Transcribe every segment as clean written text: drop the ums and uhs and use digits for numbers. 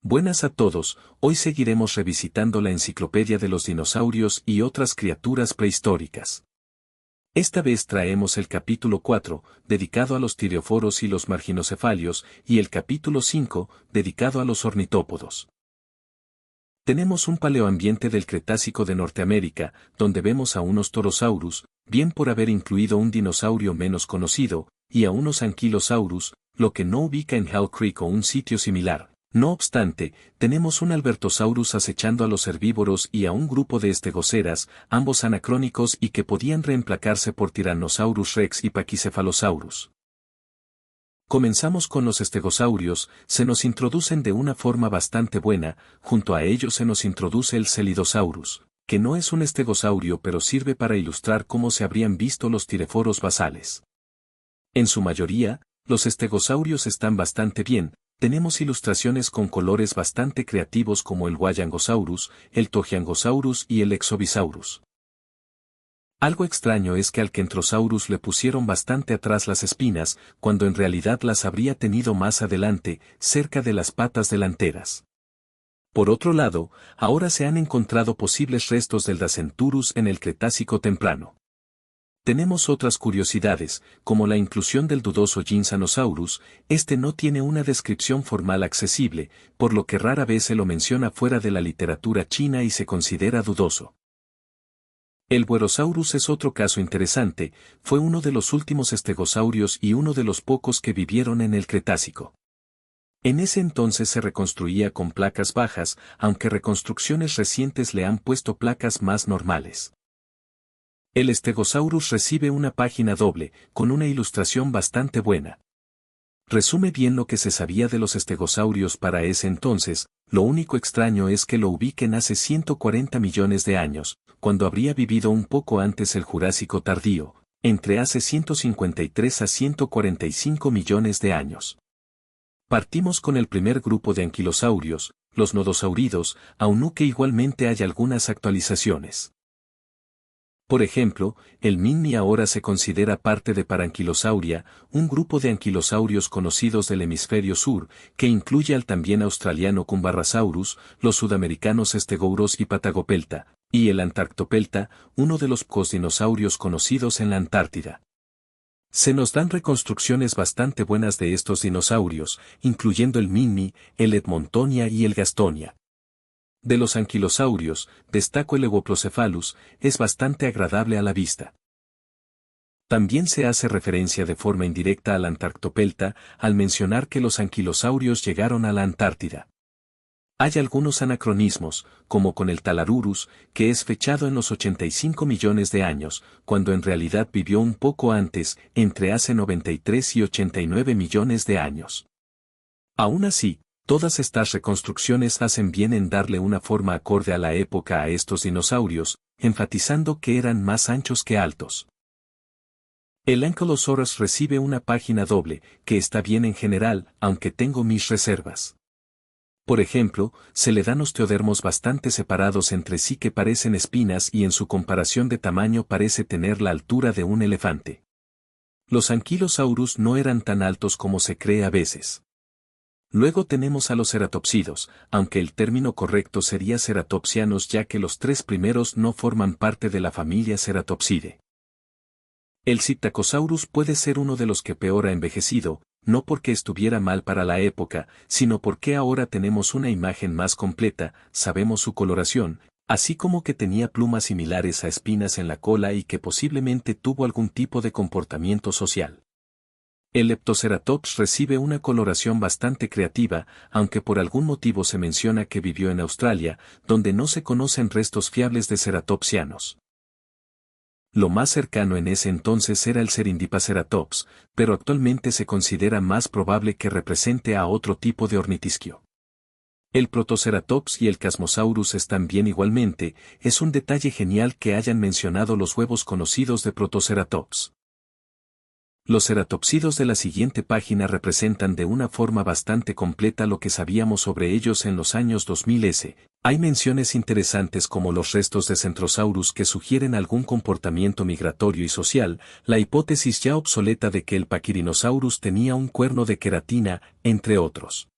Buenas a todos, hoy seguiremos revisitando la enciclopedia de los dinosaurios y otras criaturas prehistóricas. Esta vez traemos el capítulo 4, dedicado a los tireoforos y los marginocefalios, y el capítulo 5, dedicado a los ornitópodos. Tenemos un paleoambiente del Cretácico de Norteamérica, donde vemos a unos torosaurus, bien por haber incluido un dinosaurio menos conocido, y a unos anquilosaurus, lo que no ubica en Hell Creek o un sitio similar. No obstante, tenemos un Albertosaurus acechando a los herbívoros y a un grupo de estegoceras, ambos anacrónicos y que podían reemplacarse por Tyrannosaurus rex y Pachycephalosaurus. Comenzamos con los estegosaurios, se nos introducen de una forma bastante buena, junto a ellos se nos introduce el Celidosaurus, que no es un estegosaurio pero sirve para ilustrar cómo se habrían visto los tireoforos basales. En su mayoría, los estegosaurios están bastante bien. Tenemos ilustraciones con colores bastante creativos como el Huayangosaurus, el Togiangosaurus y el Exovisaurus. Algo extraño es que al Kentrosaurus le pusieron bastante atrás las espinas, cuando en realidad las habría tenido más adelante, cerca de las patas delanteras. Por otro lado, ahora se han encontrado posibles restos del Dacenturus en el Cretácico temprano. Tenemos otras curiosidades, como la inclusión del dudoso Ginzanosaurus. Este no tiene una descripción formal accesible, por lo que rara vez se lo menciona fuera de la literatura china y se considera dudoso. El Buerosaurus es otro caso interesante, fue uno de los últimos estegosaurios y uno de los pocos que vivieron en el Cretácico. En ese entonces se reconstruía con placas bajas, aunque reconstrucciones recientes le han puesto placas más normales. El Stegosaurus recibe una página doble, con una ilustración bastante buena. Resume bien lo que se sabía de los estegosaurios para ese entonces. Lo único extraño es que lo ubiquen hace 140 millones de años, cuando habría vivido un poco antes el Jurásico tardío, entre hace 153 a 145 millones de años. Partimos con el primer grupo de anquilosaurios, los nodosauridos, aunque igualmente hay algunas actualizaciones. Por ejemplo, el Minmi ahora se considera parte de Paranquilosauria, un grupo de anquilosaurios conocidos del hemisferio sur, que incluye al también australiano Cumbarrasaurus, los sudamericanos Stegouros y Patagopelta, y el Antarctopelta, uno de los pocos dinosaurios conocidos en la Antártida. Se nos dan reconstrucciones bastante buenas de estos dinosaurios, incluyendo el Minmi, el Edmontonia y el Gastonia. De los anquilosaurios, destaco el Euoplocephalus, es bastante agradable a la vista. También se hace referencia de forma indirecta al Antarctopelta, al mencionar que los anquilosaurios llegaron a la Antártida. Hay algunos anacronismos, como con el Talarurus, que es fechado en los 85 millones de años, cuando en realidad vivió un poco antes, entre hace 93 y 89 millones de años. Aún así, todas estas reconstrucciones hacen bien en darle una forma acorde a la época a estos dinosaurios, enfatizando que eran más anchos que altos. El Ankylosaurus recibe una página doble, que está bien en general, aunque tengo mis reservas. Por ejemplo, se le dan osteodermos bastante separados entre sí que parecen espinas y en su comparación de tamaño parece tener la altura de un elefante. Los Ankylosaurus no eran tan altos como se cree a veces. Luego tenemos a los ceratopsidos, aunque el término correcto sería ceratopsianos ya que los tres primeros no forman parte de la familia Ceratopsidae. El Psittacosaurus puede ser uno de los que peor ha envejecido, no porque estuviera mal para la época, sino porque ahora tenemos una imagen más completa, sabemos su coloración, así como que tenía plumas similares a espinas en la cola y que posiblemente tuvo algún tipo de comportamiento social. El Leptoceratops recibe una coloración bastante creativa, aunque por algún motivo se menciona que vivió en Australia, donde no se conocen restos fiables de ceratopsianos. Lo más cercano en ese entonces era el Serindipaceratops, pero actualmente se considera más probable que represente a otro tipo de ornitisquio. El Protoceratops y el Chasmosaurus están bien igualmente, es un detalle genial que hayan mencionado los huevos conocidos de Protoceratops. Los ceratopsidos de la siguiente página representan de una forma bastante completa lo que sabíamos sobre ellos en los años 2000s. Hay menciones interesantes como los restos de Centrosaurus que sugieren algún comportamiento migratorio y social, la hipótesis ya obsoleta de que el Pachyrhinosaurus tenía un cuerno de queratina, entre otros.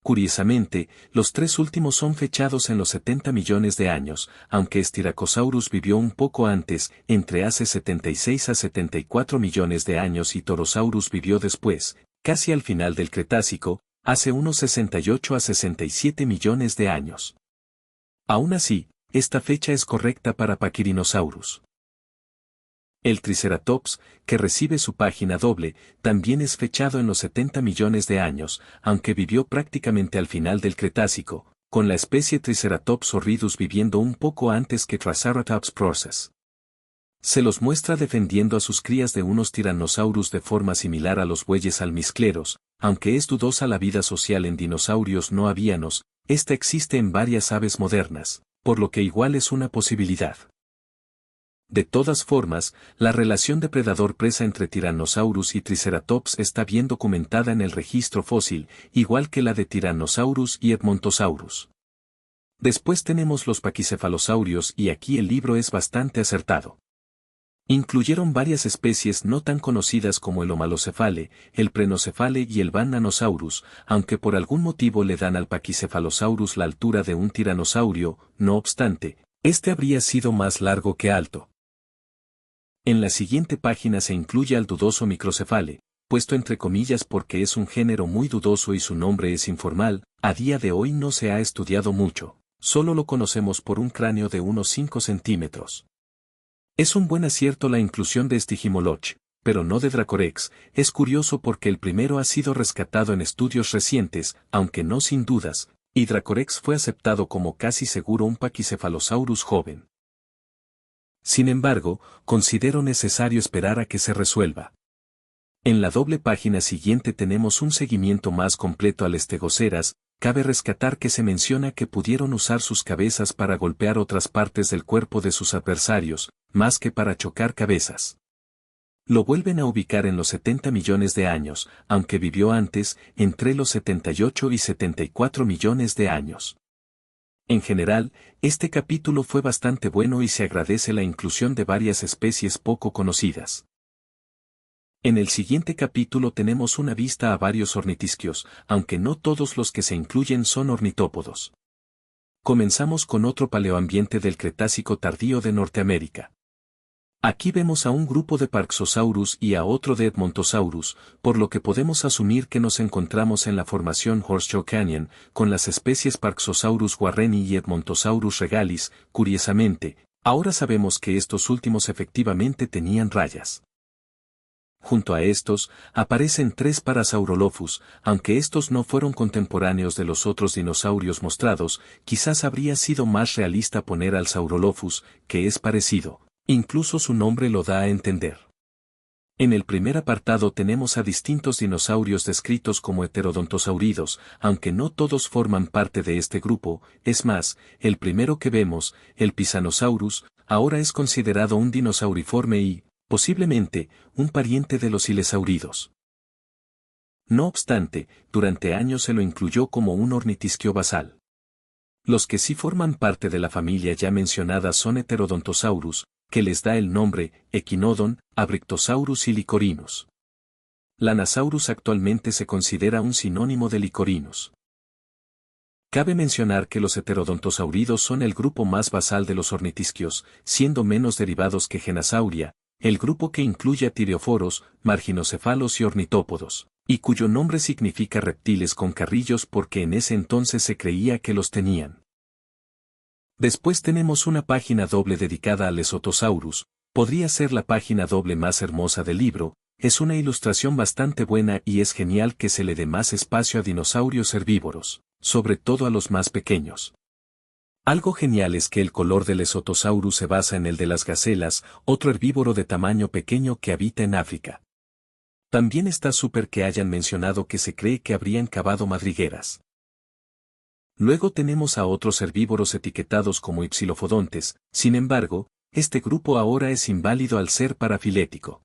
Curiosamente, los tres últimos son fechados en los 70 millones de años, aunque Styracosaurus vivió un poco antes, entre hace 76 a 74 millones de años y Torosaurus vivió después, casi al final del Cretácico, hace unos 68 a 67 millones de años. Aún así, esta fecha es correcta para Pachyrhinosaurus. El Triceratops, que recibe su página doble, también es fechado en los 70 millones de años, aunque vivió prácticamente al final del Cretácico, con la especie Triceratops horridus viviendo un poco antes que Triceratops prorsus. Se los muestra defendiendo a sus crías de unos tiranosaurus de forma similar a los bueyes almizcleros, aunque es dudosa la vida social en dinosaurios no avianos, esta existe en varias aves modernas, por lo que igual es una posibilidad. De todas formas, la relación depredador-presa entre Tyrannosaurus y Triceratops está bien documentada en el registro fósil, igual que la de Tyrannosaurus y Edmontosaurus. Después tenemos los paquicefalosaurios y aquí el libro es bastante acertado. Incluyeron varias especies no tan conocidas como el Homalocephale, el Prenocephale y el Bananosaurus, aunque por algún motivo le dan al Pachycephalosaurus la altura de un tiranosaurio, no obstante, este habría sido más largo que alto. En la siguiente página se incluye al dudoso Microcephale, puesto entre comillas porque es un género muy dudoso y su nombre es informal, a día de hoy no se ha estudiado mucho, solo lo conocemos por un cráneo de unos 5 centímetros. Es un buen acierto la inclusión de Stygimoloch, pero no de Dracorex, es curioso porque el primero ha sido rescatado en estudios recientes, aunque no sin dudas, y Dracorex fue aceptado como casi seguro un Pachycephalosaurus joven. Sin embargo, considero necesario esperar a que se resuelva. En la doble página siguiente tenemos un seguimiento más completo al Stegoceras. Cabe rescatar que se menciona que pudieron usar sus cabezas para golpear otras partes del cuerpo de sus adversarios, más que para chocar cabezas. Lo vuelven a ubicar en los 70 millones de años, aunque vivió antes, entre los 78 y 74 millones de años. En general, este capítulo fue bastante bueno y se agradece la inclusión de varias especies poco conocidas. En el siguiente capítulo tenemos una vista a varios ornitisquios, aunque no todos los que se incluyen son ornitópodos. Comenzamos con otro paleoambiente del Cretácico tardío de Norteamérica. Aquí vemos a un grupo de Parksosaurus y a otro de Edmontosaurus, por lo que podemos asumir que nos encontramos en la formación Horseshoe Canyon, con las especies Parksosaurus warreni y Edmontosaurus regalis. Curiosamente, ahora sabemos que estos últimos efectivamente tenían rayas. Junto a estos, aparecen 3 Parasaurolophus, aunque estos no fueron contemporáneos de los otros dinosaurios mostrados, quizás habría sido más realista poner al Saurolophus, que es parecido. Incluso su nombre lo da a entender. En el primer apartado tenemos a distintos dinosaurios descritos como heterodontosauridos, aunque no todos forman parte de este grupo, es más, el primero que vemos, el Pisanosaurus, ahora es considerado un dinosauriforme y, posiblemente, un pariente de los ilesauridos. No obstante, durante años se lo incluyó como un ornitisquio basal. Los que sí forman parte de la familia ya mencionada son Heterodontosaurus, que les da el nombre Echinodon, Abrictosaurus y Lycorinus. Lanasaurus actualmente se considera un sinónimo de Lycorinus. Cabe mencionar que los heterodontosauridos son el grupo más basal de los ornitisquios, siendo menos derivados que Genasauria, el grupo que incluye a tirioforos, marginocefalos y ornitópodos, y cuyo nombre significa reptiles con carrillos porque en ese entonces se creía que los tenían. Después tenemos una página doble dedicada al Lesotosaurus, podría ser la página doble más hermosa del libro, es una ilustración bastante buena y es genial que se le dé más espacio a dinosaurios herbívoros, sobre todo a los más pequeños. Algo genial es que el color del Lesotosaurus se basa en el de las gacelas, otro herbívoro de tamaño pequeño que habita en África. También está súper que hayan mencionado que se cree que habrían cavado madrigueras. Luego tenemos a otros herbívoros etiquetados como Ipsilophodontes, sin embargo, este grupo ahora es inválido al ser parafilético.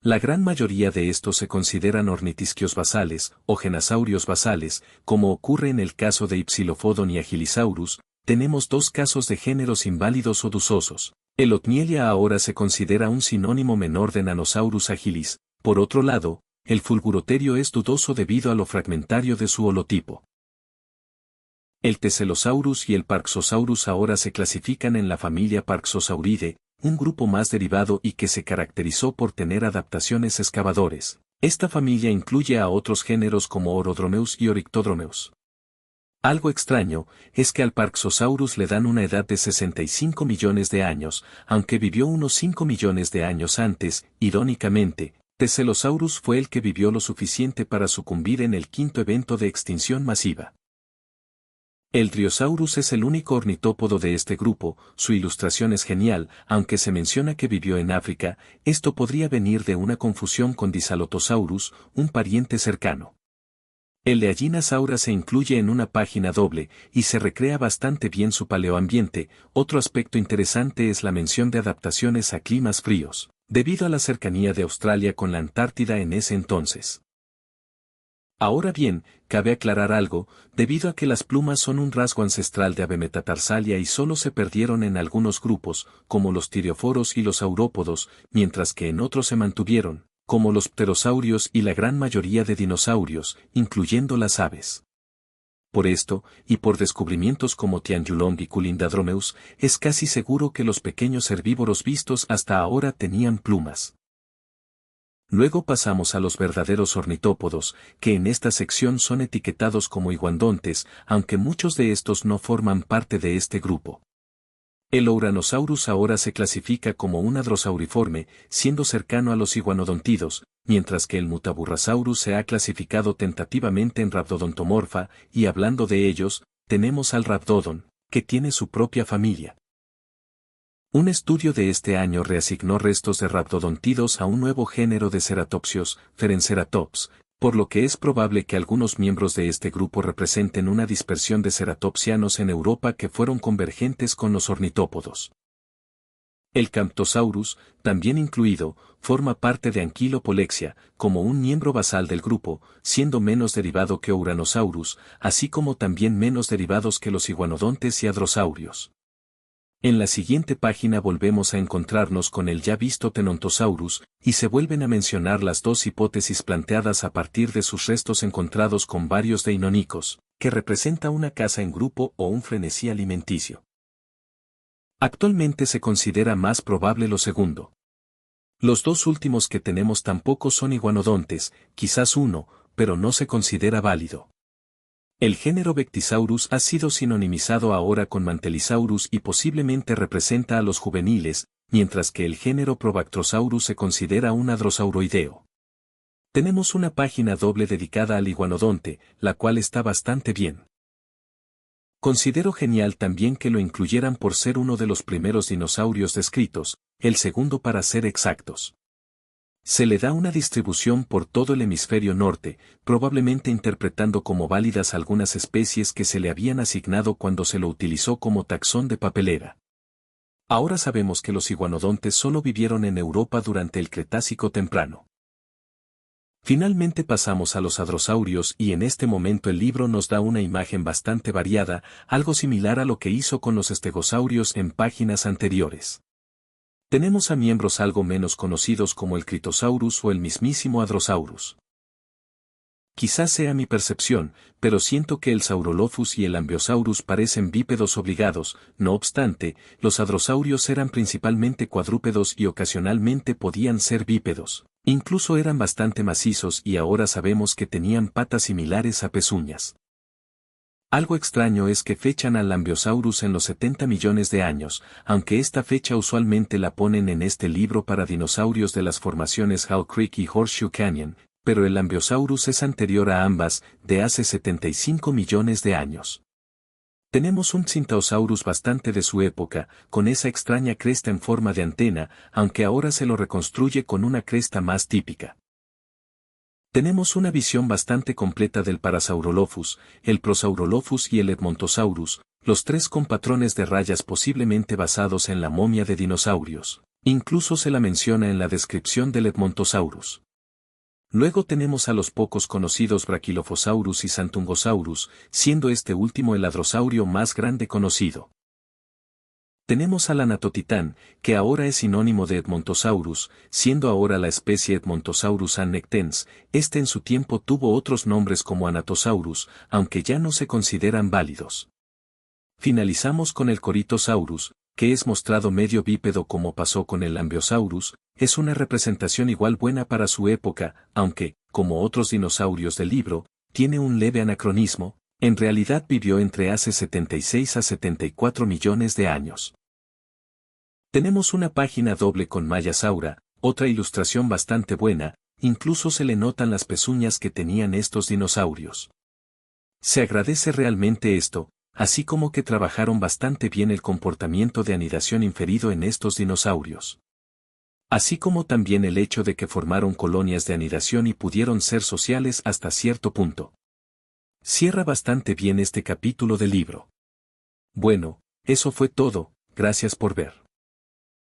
La gran mayoría de estos se consideran ornitisquios basales, o genasaurios basales, como ocurre en el caso de Ipsilophodon y Agilisaurus. Tenemos 2 casos de géneros inválidos o dudosos. El Otnielia ahora se considera un sinónimo menor de Nanosaurus agilis. Por otro lado, el Fulguroterio es dudoso debido a lo fragmentario de su holotipo. El Teselosaurus y el Parksosaurus ahora se clasifican en la familia Parksosauridae, un grupo más derivado y que se caracterizó por tener adaptaciones excavadores. Esta familia incluye a otros géneros como Orodromeus y Orictodromeus. Algo extraño es que al Parksosaurus le dan una edad de 65 millones de años, aunque vivió unos 5 millones de años antes. Irónicamente, Teselosaurus fue el que vivió lo suficiente para sucumbir en el quinto evento de extinción masiva. El Driosaurus es el único ornitópodo de este grupo. Su ilustración es genial, aunque se menciona que vivió en África. Esto podría venir de una confusión con Disalotosaurus, un pariente cercano. El Leaginasaura se incluye en una página doble, y se recrea bastante bien su paleoambiente. Otro aspecto interesante es la mención de adaptaciones a climas fríos, debido a la cercanía de Australia con la Antártida en ese entonces. Ahora bien, cabe aclarar algo, debido a que las plumas son un rasgo ancestral de Avemetatarsalia y solo se perdieron en algunos grupos, como los tirioforos y los saurópodos, mientras que en otros se mantuvieron, como los pterosaurios y la gran mayoría de dinosaurios, incluyendo las aves. Por esto, y por descubrimientos como Tianjulong y Culindadromeus, es casi seguro que los pequeños herbívoros vistos hasta ahora tenían plumas. Luego pasamos a los verdaderos ornitópodos, que en esta sección son etiquetados como iguanodontes, aunque muchos de estos no forman parte de este grupo. El Ouranosaurus ahora se clasifica como un hadrosauriforme, siendo cercano a los iguanodontidos, mientras que el Mutaburrasaurus se ha clasificado tentativamente en Rhabdodontomorpha, y hablando de ellos, tenemos al Rhabdodon, que tiene su propia familia. Un estudio de este año reasignó restos de rhabdodontidos a un nuevo género de ceratopsios, Ferenceratops, por lo que es probable que algunos miembros de este grupo representen una dispersión de ceratopsianos en Europa que fueron convergentes con los ornitópodos. El Camptosaurus, también incluido, forma parte de Ankylopolexia, como un miembro basal del grupo, siendo menos derivado que Ouranosaurus, así como también menos derivados que los iguanodontes y hadrosaurios. En la siguiente página volvemos a encontrarnos con el ya visto Tenontosaurus, y se vuelven a mencionar las dos hipótesis planteadas a partir de sus restos encontrados con varios deinónicos, que representa una caza en grupo o un frenesí alimenticio. Actualmente se considera más probable lo segundo. Los dos últimos que tenemos tampoco son iguanodontes, quizás uno, pero no se considera válido. El género Vectisaurus ha sido sinonimizado ahora con Mantelisaurus y posiblemente representa a los juveniles, mientras que el género Probactrosaurus se considera un hadrosauroideo. Tenemos una página doble dedicada al iguanodonte, la cual está bastante bien. Considero genial también que lo incluyeran por ser uno de los primeros dinosaurios descritos, el segundo para ser exactos. Se le da una distribución por todo el hemisferio norte, probablemente interpretando como válidas algunas especies que se le habían asignado cuando se lo utilizó como taxón de papelera. Ahora sabemos que los iguanodontes solo vivieron en Europa durante el Cretácico temprano. Finalmente pasamos a los hadrosaurios y en este momento el libro nos da una imagen bastante variada, algo similar a lo que hizo con los estegosaurios en páginas anteriores. Tenemos a miembros algo menos conocidos como el Critosaurus o el mismísimo Hadrosaurus. Quizás sea mi percepción, pero siento que el Saurolophus y el Ambiosaurus parecen bípedos obligados. No obstante, los hadrosaurios eran principalmente cuadrúpedos y ocasionalmente podían ser bípedos. Incluso eran bastante macizos y ahora sabemos que tenían patas similares a pezuñas. Algo extraño es que fechan al Ambiosaurus en los 70 millones de años, aunque esta fecha usualmente la ponen en este libro para dinosaurios de las formaciones Hall Creek y Horseshoe Canyon, pero el Ambiosaurus es anterior a ambas, de hace 75 millones de años. Tenemos un Syntaosaurus bastante de su época, con esa extraña cresta en forma de antena, aunque ahora se lo reconstruye con una cresta más típica. Tenemos una visión bastante completa del Parasaurolophus, el Prosaurolophus y el Edmontosaurus, los tres con patrones de rayas posiblemente basados en la momia de dinosaurios. Incluso se la menciona en la descripción del Edmontosaurus. Luego tenemos a los pocos conocidos Brachylophosaurus y Santungosaurus, siendo este último el hadrosaurio más grande conocido. Tenemos al Anatotitán, que ahora es sinónimo de Edmontosaurus, siendo ahora la especie Edmontosaurus annectens. Este en su tiempo tuvo otros nombres como Anatosaurus, aunque ya no se consideran válidos. Finalizamos con el Corythosaurus, que es mostrado medio bípedo como pasó con el Ambliosaurus, es una representación igual buena para su época, aunque, como otros dinosaurios del libro, tiene un leve anacronismo, en realidad vivió entre hace 76 a 74 millones de años. Tenemos una página doble con Mayasaura, otra ilustración bastante buena, incluso se le notan las pezuñas que tenían estos dinosaurios. Se agradece realmente esto, así como que trabajaron bastante bien el comportamiento de anidación inferido en estos dinosaurios. Así como también el hecho de que formaron colonias de anidación y pudieron ser sociales hasta cierto punto. Cierra bastante bien este capítulo del libro. Bueno, eso fue todo, gracias por ver.